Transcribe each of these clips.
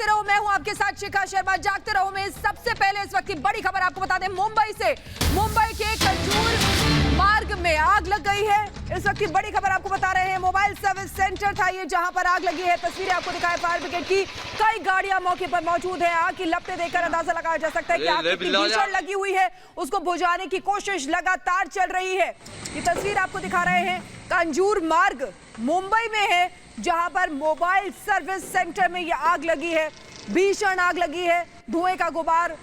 रहो, मैं हूं आपके साथ शिखा शर्मा। जागते रहो में सबसे पहले इस वक्त की बड़ी खबर आपको बता दें मुंबई से। मुंबई के खजूर मार्ग में आग लग गई है। इस वक्त की बड़ी खबर आपको बता रहे हैं, मोबाइल सर्विस सेंटर था ये जहां पर आग लगी है। तस्वीरें आपको दिखाएं फायर ब्रिगेड की, कई गाड़ियां मौके पर मौजूद है। आग की लपटें देखकर अंदाजा लगाया जा सकता है कि आग कितनी भीषण लगी हुई है। उसको बुझाने की कोशिश लगातार चल रही है। ये तस्वीर आपको दिखा रहे हैं खजूर मार्ग मुंबई में है, जहां पर मोबाइल सर्विस सेंटर में यह आग लगी है। भीषण आग लगी है, धुएं का गुबार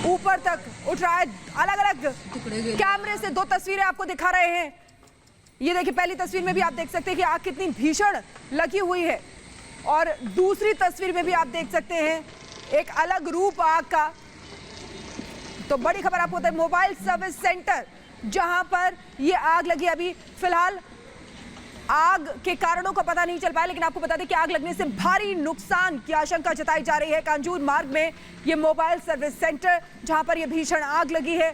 ऊपर तक उठ रहा है। अलग अलग कैमरे से दो तस्वीरें आपको दिखा रहे हैं। ये देखिए, पहली तस्वीर में भी आप देख सकते हैं कि आग कितनी भीषण लगी हुई है, और दूसरी तस्वीर में भी आप देख सकते हैं एक अलग रूप आग का। तो बड़ी खबर आपको बताएं, मोबाइल सर्विस सेंटर जहां पर यह आग लगी। अभी फिलहाल आग के कारणों का पता नहीं चल पाया, लेकिन आपको बता दें कि आग लगने से भारी नुकसान की आशंका जताई जा रही है। खजूर मार्ग में ये मोबाइल सर्विस सेंटर जहां पर ये भीषण आग लगी है।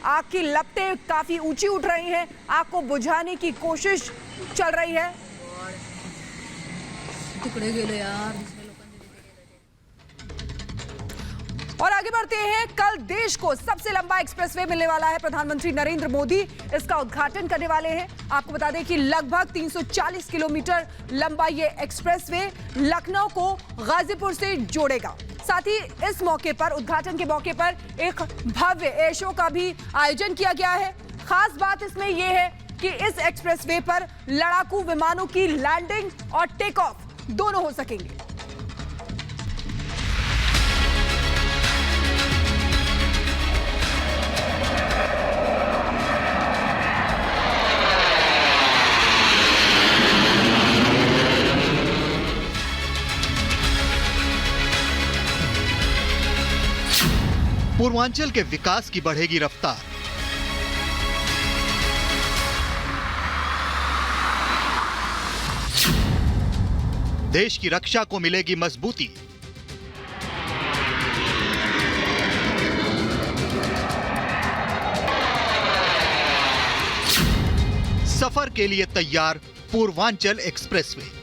आग की लपटें काफी ऊंची उठ रही हैं, आग को बुझाने की कोशिश चल रही है। टुकड़े गेले यार। और आगे बढ़ते हैं, कल देश को सबसे लंबा एक्सप्रेसवे मिलने वाला है। प्रधानमंत्री नरेंद्र मोदी इसका उद्घाटन करने वाले हैं। आपको बता दें कि लगभग 340 किलोमीटर लंबा ये एक्सप्रेसवे लखनऊ को गाजीपुर से जोड़ेगा। साथ ही इस मौके पर, उद्घाटन के मौके पर, एक भव्य एयर शो का भी आयोजन किया गया है। खास बात इसमें यह है कि इस एक्सप्रेसवे पर लड़ाकू विमानों की लैंडिंग और टेक ऑफ दोनों हो सकेंगे। पूर्वांचल के विकास की बढ़ेगी रफ्तार। देश की रक्षा को मिलेगी मजबूती। सफर के लिए तैयार पूर्वांचल एक्सप्रेसवे।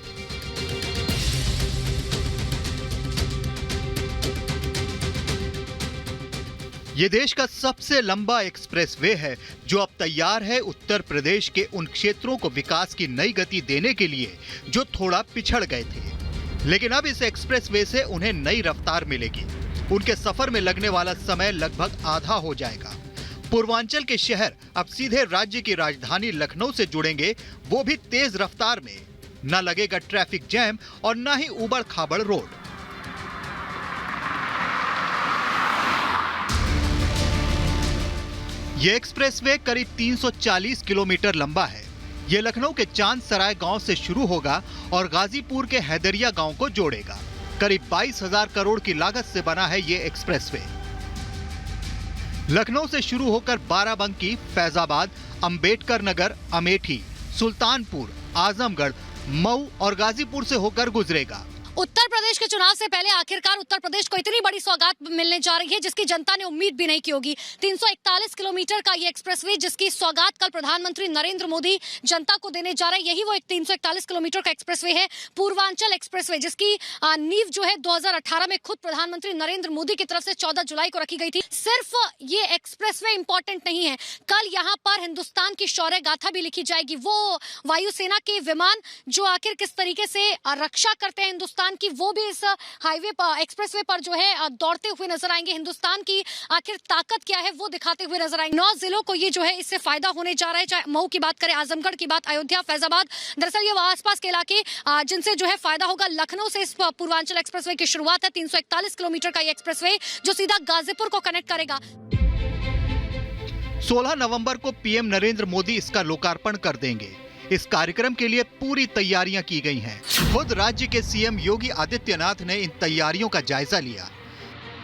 ये देश का सबसे लंबा एक्सप्रेसवे है, जो अब तैयार है उत्तर प्रदेश के उन क्षेत्रों को विकास की नई गति देने के लिए जो थोड़ा पिछड़ गए थे। लेकिन अब इस एक्सप्रेसवे से उन्हें नई रफ्तार मिलेगी। उनके सफर में लगने वाला समय लगभग आधा हो जाएगा। पूर्वांचल के शहर अब सीधे राज्य की राजधानी लखनऊ से जुड़ेंगे, वो भी तेज रफ्तार में। न लगेगा ट्रैफिक जैम और न ही उबड़ खाबड़ रोड। ये एक्सप्रेसवे करीब 340 किलोमीटर लंबा है। ये लखनऊ के चांद सराय गांव से शुरू होगा और गाजीपुर के हैदरिया गांव को जोड़ेगा। करीब 22,000 करोड़ की लागत से बना है ये एक्सप्रेसवे। लखनऊ से शुरू होकर बाराबंकी, फैजाबाद, अंबेडकर नगर, अमेठी, सुल्तानपुर, आजमगढ़, मऊ और गाजीपुर से होकर गुजरेगा। उत्तर प्रदेश के चुनाव से पहले आखिरकार उत्तर प्रदेश को इतनी बड़ी सौगात मिलने जा रही है, जिसकी जनता ने उम्मीद भी नहीं की होगी। 341 किलोमीटर का ये एक्सप्रेसवे, जिसकी सौगात कल प्रधानमंत्री नरेंद्र मोदी जनता को देने जा रहे हैं। यही वो एक 341 किलोमीटर का एक्सप्रेसवे है, पूर्वांचल एक्सप्रेसवे, जिसकी नींव जो है 2018 में खुद प्रधानमंत्री नरेंद्र मोदी की तरफ से 14 जुलाई को रखी गई थी। सिर्फ ये एक्सप्रेसवे इंपॉर्टेंट नहीं है, कल यहाँ पर हिंदुस्तान की शौर्य गाथा भी लिखी जाएगी। वो वायुसेना के विमान जो आखिर किस तरीके से रक्षा करते हैं हिंदुस्तान की, वो भी इस हाईवे पर, एक्सप्रेसवे पर जो है दौड़ते हुए नजर आएंगे। हिंदुस्तान की आखिर ताकत क्या है वो दिखाते हुए नजर आएंगे। 9 जिलों को ये जो है इससे फायदा होने जा रहा है, चाहे मऊ की बात करें, आजमगढ़ की बात, अयोध्या, फैजाबाद। दरअसल ये आसपास के इलाके जिनसे जो है फायदा होगा। लखनऊ से इस पूर्वांचल एक्सप्रेसवे की शुरुआत है। 341 किलोमीटर का ये एक्सप्रेसवे जो सीधा गाजीपुर को कनेक्ट करेगा। 16 नवंबर को पीएम नरेंद्र मोदी इसका लोकार्पण कर देंगे। इस कार्यक्रम के लिए पूरी तैयारियां की गई हैं। खुद राज्य के सीएम योगी आदित्यनाथ ने इन तैयारियों का जायजा लिया।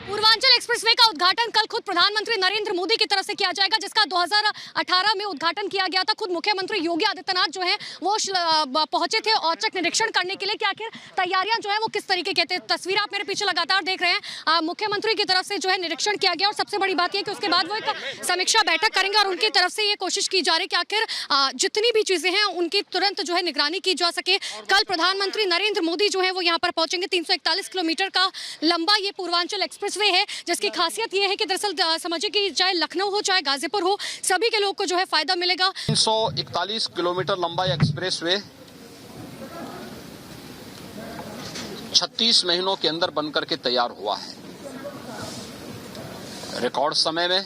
पूर्वांचल एक्सप्रेसवे का उद्घाटन कल खुद प्रधानमंत्री नरेंद्र मोदी की तरफ से किया जाएगा, जिसका 2018 में उद्घाटन किया गया था। खुद मुख्यमंत्री योगी आदित्यनाथ जो है वो पहुंचे थे औचक निरीक्षण करने के लिए कि आखिर तैयारियां जो है वो किस तरीके की थी। तस्वीर आप मेरे पीछे लगातार देख रहे हैं। मुख्यमंत्री की तरफ से जो है निरीक्षण किया गया और सबसे बड़ी बात यह कि उसके बाद वो एक समीक्षा बैठक करेंगे और उनकी तरफ से ये कोशिश की जा रही है कि आखिर जितनी भी चीजें हैं उनकी तुरंत जो है निगरानी की जा सके। कल प्रधानमंत्री नरेंद्र मोदी जो है वो यहाँ पर पहुंचेंगे। 341 किलोमीटर का लंबा ये पूर्वांचल एक्सप्रेसवे है, जिसकी खासियत ये है कि दरअसल समझिए कि चाहे लखनऊ हो चाहे गाजीपुर हो, सभी के लोग को जो है फायदा मिलेगा। 341 किलोमीटर लंबा एक्सप्रेसवे 36 महीनों के अंदर बनकर के तैयार हुआ है। रिकॉर्ड समय में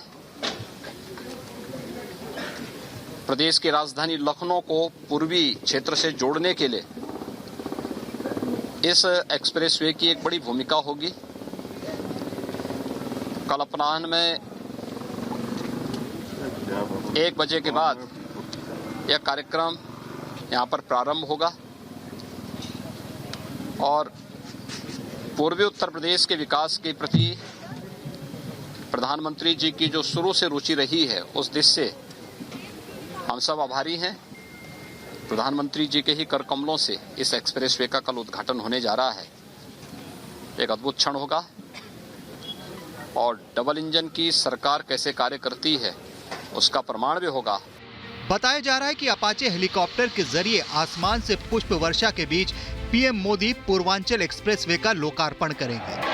प्रदेश की राजधानी लखनऊ को पूर्वी क्षेत्र से जोड़ने के लिए इस एक्सप्रेसवे की एक बड़ी भूमिका होगी। कल अपराह्न में 1 बजे के बाद यह कार्यक्रम यहां पर प्रारंभ होगा और पूर्वी उत्तर प्रदेश के विकास के प्रति प्रधानमंत्री जी की जो शुरू से रुचि रही है, उस दिशा से हम सब आभारी हैं। प्रधानमंत्री जी के ही कर कमलों से इस एक्सप्रेसवे का कल उद्घाटन होने जा रहा है। एक अद्भुत क्षण होगा और डबल इंजन की सरकार कैसे कार्य करती है उसका प्रमाण भी होगा। बताया जा रहा है कि अपाचे हेलीकॉप्टर के जरिए आसमान से पुष्प वर्षा के बीच पीएम मोदी पूर्वांचल एक्सप्रेसवे का लोकार्पण करेंगे।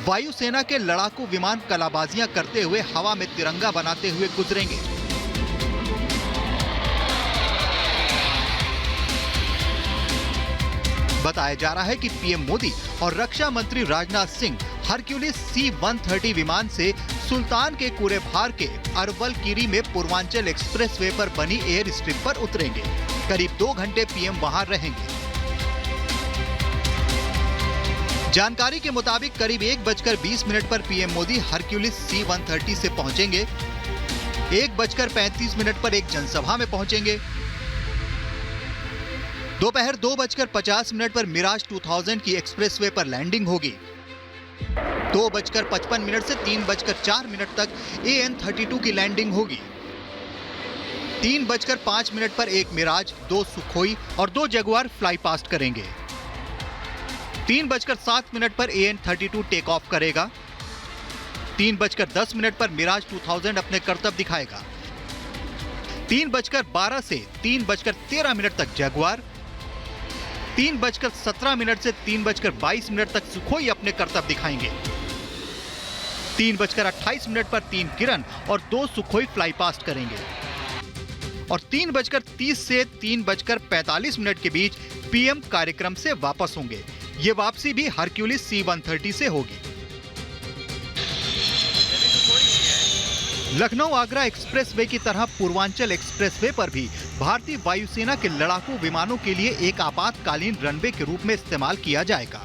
वायुसेना के लड़ाकू विमान कलाबाजियां करते हुए हवा में तिरंगा बनाते हुए गुजरेंगे। बताया जा रहा है कि पीएम मोदी और रक्षा मंत्री राजनाथ सिंह हरक्यूलिस C-130 विमान से सुल्तान के कुरेभार के अरवल कीरी में पूर्वांचल एक्सप्रेसवे पर बनी एयर स्ट्रिप पर उतरेंगे। करीब 2 घंटे पीएम वहां रहेंगे। जानकारी के मुताबिक करीब 1:20 पर पीएम मोदी हरक्यूलिस C-130 से पहुंचेंगे। 1:35 पर एक जनसभा में पहुंचेंगे। दोपहर 2:50 पर मिराज 2000 की एक्सप्रेसवे पर लैंडिंग होगी। 2:55 से 3:04 तक AN-32 की लैंडिंग होगी। 3:05 पर एक मिराज, 2 सुखोई और 2 जगुआर फ्लाई पास्ट करेंगे। 3:07 पर AN-32 टेक ऑफ करेगा। 3:10 पर मिराज 2000 अपने करतब दिखाएगा। 3:12 से 3:13 तक जगुआर, 3:17 से 3:22 तक सुखोई अपने करतब दिखाएंगे। 3:28 पर 3 किरण और 2 सुखोई फ्लाई पास्ट करेंगे और 3:30 से 3:45 के बीच पीएम कार्यक्रम से वापस होंगे। ये वापसी भी हरक्यूलिस C-130 से होगी। लखनऊ आगरा एक्सप्रेसवे की तरह पूर्वांचल एक्सप्रेसवे पर भी भारतीय वायुसेना के लड़ाकू विमानों के लिए एक आपातकालीन रनवे के रूप में इस्तेमाल किया जाएगा।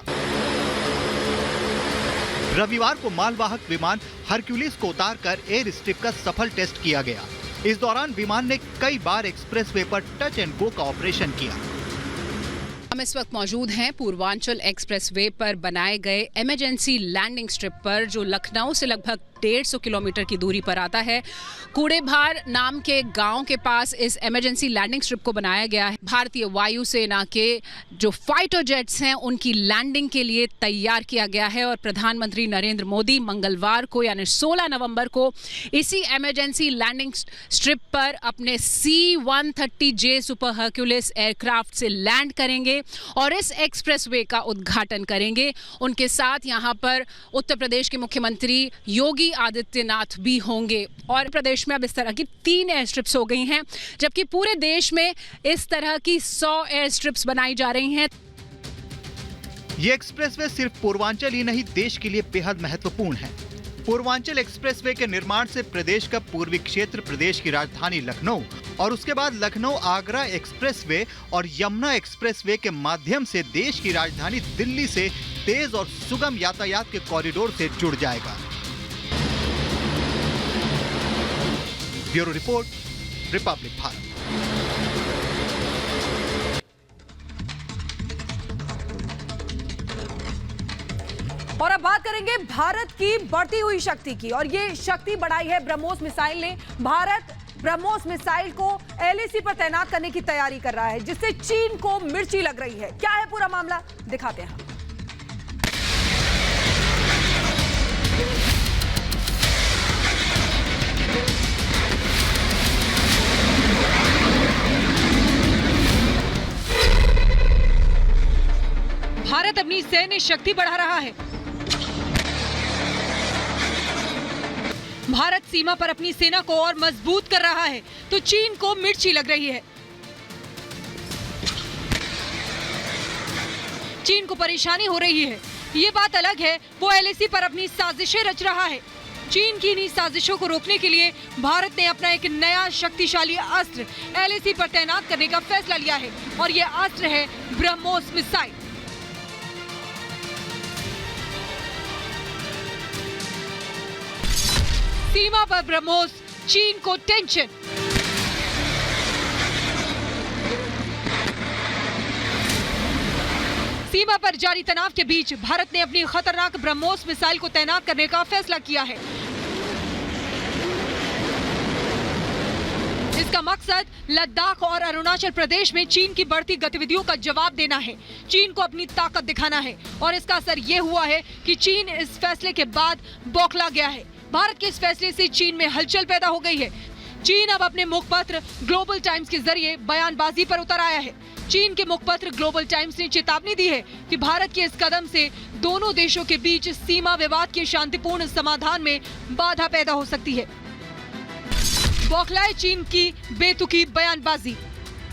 रविवार को मालवाहक विमान हरक्यूलिस को उतारकर एयर स्ट्रिप का सफल टेस्ट किया गया। इस दौरान विमान ने कई बार एक्सप्रेसवे पर टच एंड गो का ऑपरेशन किया। हम इस वक्त मौजूद हैं पूर्वांचल एक्सप्रेसवे पर बनाए गए इमरजेंसी लैंडिंग स्ट्रिप पर, जो लखनऊ से लगभग 150 किलोमीटर की दूरी पर आता है। कूड़ेभार नाम के गांव के पास इस इमरजेंसी लैंडिंग स्ट्रिप को बनाया गया है। भारतीय वायुसेना के जो फाइटर जेट्स हैं उनकी लैंडिंग के लिए तैयार किया गया है और प्रधानमंत्री नरेंद्र मोदी मंगलवार को यानी 16 नवंबर को इसी इमरजेंसी लैंडिंग स्ट्रिप पर अपने C-130J सुपर हरक्यूलिस एयरक्राफ्ट से लैंड करेंगे और इस एक्सप्रेसवे का उद्घाटन करेंगे। उनके साथ यहाँ पर उत्तर प्रदेश के मुख्यमंत्री योगी आदित्यनाथ भी होंगे और प्रदेश में अब इस तरह की 3 एयर स्ट्रिप्स हो गई हैं, जबकि पूरे देश में इस तरह की 100 एयर स्ट्रिप्स बनाई जा रही हैं। ये एक्सप्रेसवे सिर्फ पूर्वांचल ही नहीं, देश के लिए बेहद महत्वपूर्ण है। पूर्वांचल एक्सप्रेसवे के निर्माण से प्रदेश का पूर्वी क्षेत्र, प्रदेश की राजधानी लखनऊ और उसके बाद लखनऊ आगरा एक्सप्रेसवे और यमुना एक्सप्रेसवे के माध्यम से देश की राजधानी दिल्ली से तेज और सुगम यातायात के कॉरिडोर से जुड़ जाएगा। Bureau report, Republic Bharat. और अब बात करेंगे भारत की बढ़ती हुई शक्ति की, और ये शक्ति बढ़ाई है ब्रह्मोस मिसाइल ने। भारत ब्रह्मोस मिसाइल को LAC पर तैनात करने की तैयारी कर रहा है, जिससे चीन को मिर्ची लग रही है। क्या है पूरा मामला, दिखाते हैं। भारत अपनी सैन्य शक्ति बढ़ा रहा है। भारत सीमा पर अपनी सेना को और मजबूत कर रहा है, तो चीन को मिर्ची लग रही है। चीन को परेशानी हो रही है, ये बात अलग है। वो LAC पर अपनी साजिशें रच रहा है। चीन की इन साजिशों को रोकने के लिए भारत ने अपना एक नया शक्तिशाली अस्त्र LAC पर तैनात करने का फैसला लिया है, और ये अस्त्र है ब्रह्मोस मिसाइल। सीमा पर ब्रह्मोस, चीन को टेंशन। सीमा पर जारी तनाव के बीच भारत ने अपनी खतरनाक ब्रह्मोस मिसाइल को तैनात करने का फैसला किया है। इसका मकसद लद्दाख और अरुणाचल प्रदेश में चीन की बढ़ती गतिविधियों का जवाब देना है, चीन को अपनी ताकत दिखाना है। और इसका असर ये हुआ है कि चीन इस फैसले के बाद बौखला गया है। भारत के इस फैसले से चीन में हलचल पैदा हो गई है। चीन अब अपने मुखपत्र ग्लोबल टाइम्स के जरिए बयानबाजी पर उतर आया है। चीन के मुखपत्र ग्लोबल टाइम्स ने चेतावनी दी है कि भारत के इस कदम से दोनों देशों के बीच सीमा विवाद के शांतिपूर्ण समाधान में बाधा पैदा हो सकती है। बौखलाए चीन की बेतुकी बयानबाजी।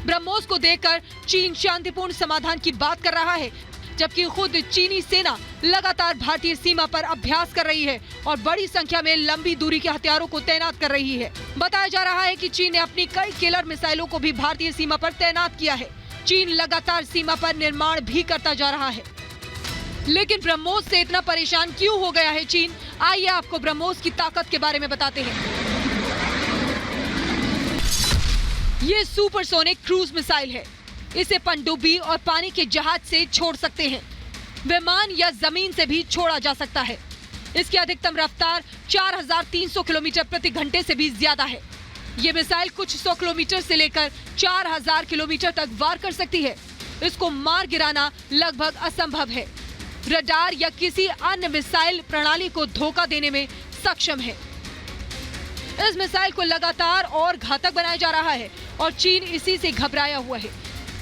ब्रह्मोस को देखकर चीन शांतिपूर्ण समाधान की बात कर रहा है, जबकि खुद चीनी सेना लगातार भारतीय सीमा पर अभ्यास कर रही है और बड़ी संख्या में लंबी दूरी के हथियारों को तैनात कर रही है। बताया जा रहा है कि चीन ने अपनी कई किलर मिसाइलों को भी भारतीय सीमा पर तैनात किया है। चीन लगातार सीमा पर निर्माण भी करता जा रहा है। लेकिन ब्रह्मोस से इतना परेशान क्यों हो गया है चीन? आइए आपको ब्रह्मोस की ताकत के बारे में बताते हैं। ये सुपरसोनिक क्रूज मिसाइल है। इसे पनडुब्बी और पानी के जहाज से छोड़ सकते हैं। विमान या जमीन से भी छोड़ा जा सकता है। इसकी अधिकतम रफ्तार 4300 किलोमीटर प्रति घंटे से भी ज्यादा है। ये मिसाइल कुछ 100 किलोमीटर से लेकर 4000 किलोमीटर तक वार कर सकती है। इसको मार गिराना लगभग असंभव है। रडार या किसी अन्य मिसाइल प्रणाली को धोखा देने में सक्षम है। इस मिसाइल को लगातार और घातक बनाया जा रहा है और चीन इसी से घबराया हुआ है।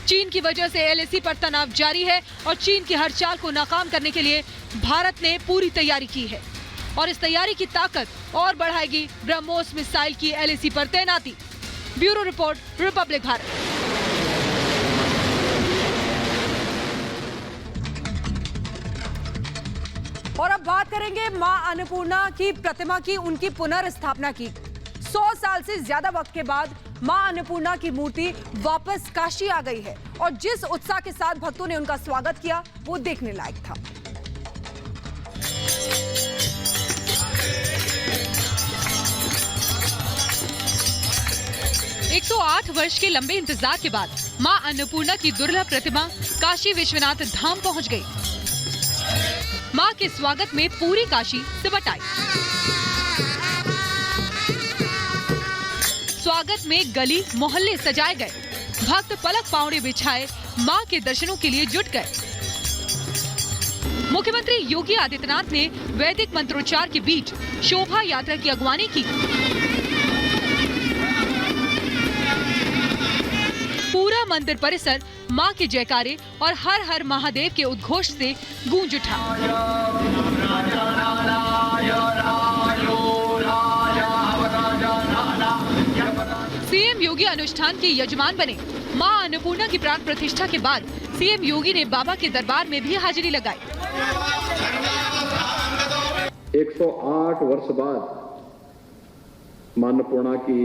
चीन की वजह से LAC पर तनाव जारी है और चीन की हर चाल को नाकाम करने के लिए भारत ने पूरी तैयारी की है, और इस तैयारी की ताकत और बढ़ाएगी ब्रह्मोस मिसाइल की LAC पर तैनाती। Bureau report, Republic Bharat. और अब बात करेंगे मां अन्नपूर्णा की प्रतिमा की, उनकी पुनर्स्थापना की। 100 साल से ज्यादा वक्त के बाद मां अन्नपूर्णा की मूर्ति वापस काशी आ गई है, और जिस उत्साह के साथ भक्तों ने उनका स्वागत किया वो देखने लायक था। एक 108 वर्ष के लंबे इंतजार के बाद मां अन्नपूर्णा की दुर्लभ प्रतिमा काशी विश्वनाथ धाम पहुंच गई। मां के स्वागत में पूरी काशी सिमट आई। स्वागत में गली मोहल्ले सजाए गए। भक्त पलक पावड़े बिछाए मां के दर्शनों के लिए जुट गए। मुख्यमंत्री योगी आदित्यनाथ ने वैदिक मंत्रोच्चार के बीच शोभा यात्रा की अगवानी की। पूरा मंदिर परिसर मां के जयकारे और हर हर महादेव के उद्घोष से गूंज उठा। सीएम योगी अनुष्ठान के यजमान बने। मां अन्नपूर्णा की प्राण प्रतिष्ठा के बाद सीएम योगी ने बाबा के दरबार में भी हाजिरी लगाई। 108 वर्ष बाद मां अन्नपूर्णा की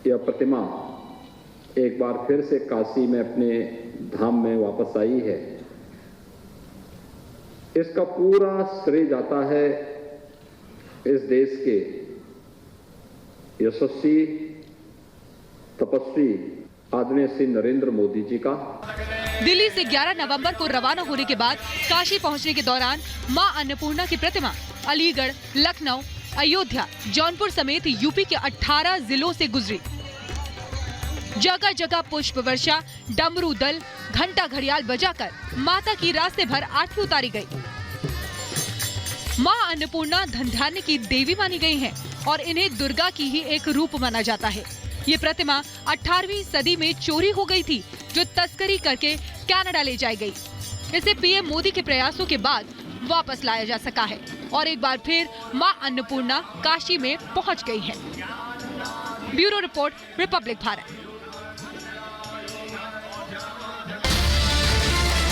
यह प्रतिमा एक बार फिर से काशी में अपने धाम में वापस आई है। इसका पूरा श्रेय जाता है इस देश के यशस्वी तपस्वी आदरणीय श्री नरेंद्र मोदी जी का। दिल्ली से 11 नवंबर को रवाना होने के बाद काशी पहुंचने के दौरान मां अन्नपूर्णा की प्रतिमा अलीगढ़, लखनऊ, अयोध्या, जौनपुर समेत यूपी के 18 जिलों से गुजरी। जगह जगह पुष्प वर्षा, डमरू दल, घंटा घड़ियाल बजाकर माता की रास्ते भर आरती उतारी गई। मां अन्नपूर्णा धन धान्य की देवी मानी गई हैं और इन्हें दुर्गा की ही एक रूप माना जाता है। ये प्रतिमा 18वीं सदी में चोरी हो गई थी, जो तस्करी करके कनाडा ले जाई गई। इसे पीएम मोदी के प्रयासों के बाद वापस लाया जा सका है और एक बार फिर मां अन्नपूर्णा काशी में पहुंच गई है। Bureau report, Republic Bharat.